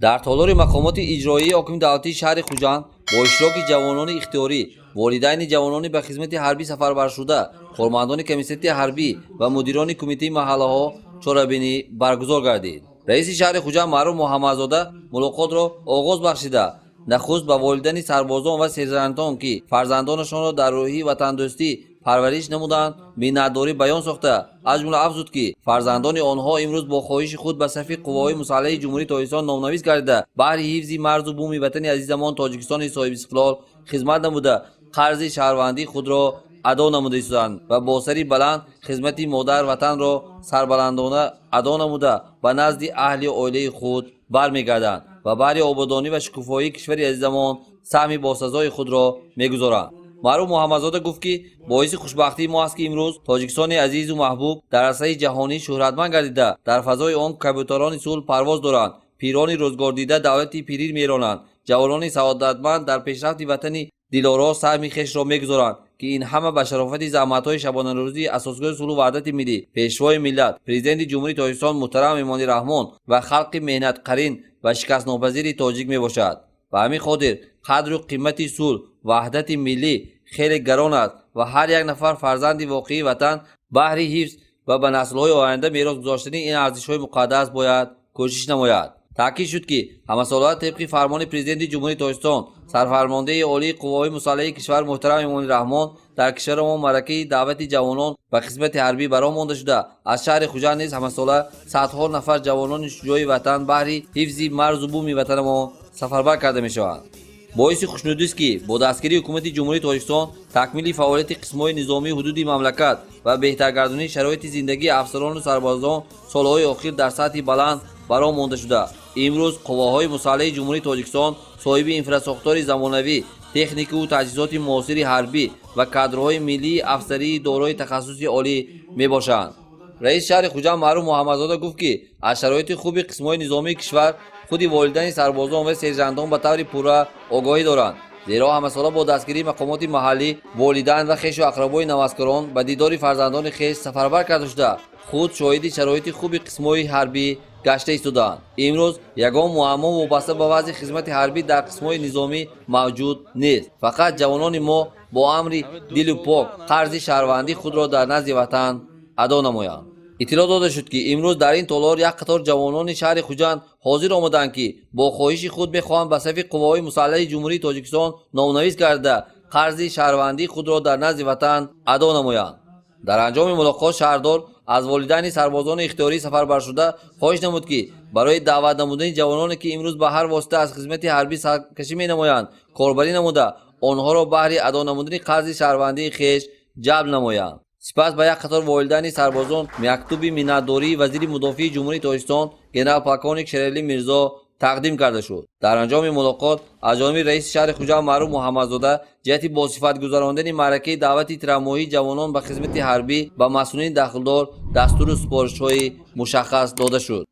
дар толори мақомоти иҷроии ҳокими давлатии шаҳри Хуҷанд бо иштироки ҷавонони ихтиёрӣ, волидайни ҷавонони ба хизмати ҳарбӣ сафарбаршуда, кормандони комиссариати ҳарбӣ ва мудирони кумитаи маҳаллаҳо чорабинӣ баргузор гардид. раиси шаҳри Хуҷанд Маъруф Муҳаммадзода мулоқотро оғоз бахшида, нахуст ба волидайни сарбозон ва сержантон ки фарзандонашонро дар рӯҳи ватандӯстӣ парвариш намуданд миннатдорӣ баён сохта, аз ҷумла афзуд ки фарзандони онҳо имрӯз бо хоҳиши худ ба сафи қувваҳои мусаллаҳи ҷумҳурии Тоҷикистон номнавис гардида, баҳри ҳифзи марзу бӯми ватани азизамон Тоҷикистони соҳибистиқлол хизмат намуда, қарзи шаҳрвандии худро адо намуда истоданд ва бо сари баланд хизмати модар ватанро сарбаландона адо намуда ба назди аҳли оилаи худ бармегарданд ва баҳри ободонӣ ва шукуфоии кишвари азизамон саҳми босазои худро мегузоранд. Маъруф Муҳаммадзода гуфт ки боиси хушбахтии мо аст ки имрӯз Тоҷикистони азизу маҳбуб дар арсаи ҷаҳонӣ шӯҳратманд гардида, дар фазои он кабутарони сулҳ парвоз доранд, пирони рӯзгордида давлати пирир меронанд, ҷавонони саодатманд дар пешрафти ватани дилоро саҳми хешро мегузоранд ки ин ҳама ба шарофати заҳматҳои шабонарӯзии асосгоҳи сулҳу ваҳдати миллӣ, пешвои миллат, президенти ҷумҳурии Тоҷикистон муҳтарам Эмони Раҳмон ва халқи меҳнатқарин ва шикастнопазири тоҷик мебошад. ба ҳамин хотир қадру қимати сулҳ, ваҳдати миллӣ хеле гарон аст ва ҳар як нафар фарзанди воқеии ватан баҳри ҳифз ва ба наслҳои оянда мерос гузоштани ин арзишҳои муқаддас бояд кӯшиш намояд. таъкид шуд ки ҳамасолат табқи фармони президенти ҷумҳурии Тоҷикистон, сарфармондаи олии қувваҳои мусаллаҳи кишвар муҳтарам Эмони Раҳмон дар кишвари мо маъракаи даъвати ҷавонон ба хизмати ҳарбӣ баро монда шуда, аз шаҳри Хуҷанд низ ҳамасола садҳо нафар ҷавонони шуҷои ватан баҳри ҳифзи марзу бӯми ватани мо сафарбар карда мешаванд. боиси хушнудист ки бо дастгирии ҳукумати ҷумҳурии Тоҷикистон такмили фаъолияти қисмҳои низомии ҳудуди мамлакат ва беҳтаргардонии шароити зиндагии афсарону сарбозон солҳои охир дар сатҳи баланд баро монда шуда, имрӯз қувваҳои мусаллаҳи ҷумҳурии Тоҷикистон соҳиби инфраструктураи замонавӣ, техникаву таҷҳизоти муосири ҳарбӣ ва кадрҳои миллии афсарии дорои тахассуси олӣ мебошанд. раиси шаҳри Хуҷанд Маъруф Муҳаммадзода гуфт ки аз шароити хуби қисмҳои низомии кишвар худи волидайни сарбозон ва сержантон ба таври пурра огоҳӣ доранд, зеро ҳамасола бо дастгирии мақомоти маҳаллӣ волидайн ва хешу ақрабои навазкорон ба дидори фарзандони хеш сафарбар карда шуда, худ шоҳиди шароити хуби қисмҳои ҳарбӣ гашта истоданд. имрӯз ягон муаммо вобаста ба вазъи хизмати ҳарбӣ дар қисмҳои низомӣ мавҷуд нест. фақат ҷавонони мо бо амри дилу пок қарзи шаҳрвандии худро дар назди ватан адо намоянд. иттилоъ дода шуд ки имрӯз дар ин толор як қатор ҷавонони шаҳри Хуҷанд ҳозир омаданд ки бо хоҳиши худ мехоҳанд ба сафи қувваҳои мусаллаҳи ҷумҳурии Тоҷикистон номнавис гарда қарзи шаҳрвандии худро дар назди ватан адо намоянд. дар анҷоми мулоқот шаҳрдор аз волидайни сарбозони ихтиёрӣ сафарбаршуда хоҳиш намуд ки барои даъват намудани ҷавононе ки имрӯз ба ҳар восита аз хизмати ҳарбӣ саркашӣ менамоянд, корбарӣ намуда, онҳоро баҳри адо намудани қарзи шаҳрвандии хеш ҷалб намоянд. сипас ба як қатор волидайни сарбозон мактуби миннатдории вазири мудофиӣ ҷумҳурии Тоҷикистон генерал-полковник Шерали Мирзо тақдим карда шуд. дар анҷоми мулоқот аз ҷониби раиси шаҳри Хуҷанд Маъруф Муҳаммадзода ҷиҳати босифат гузарондани маъракаи даъвати тирамоҳии ҷавонон ба хизмати ҳарбӣ ба масъулини дахлдор дастуру супоришҳои мушаххас дода шуд.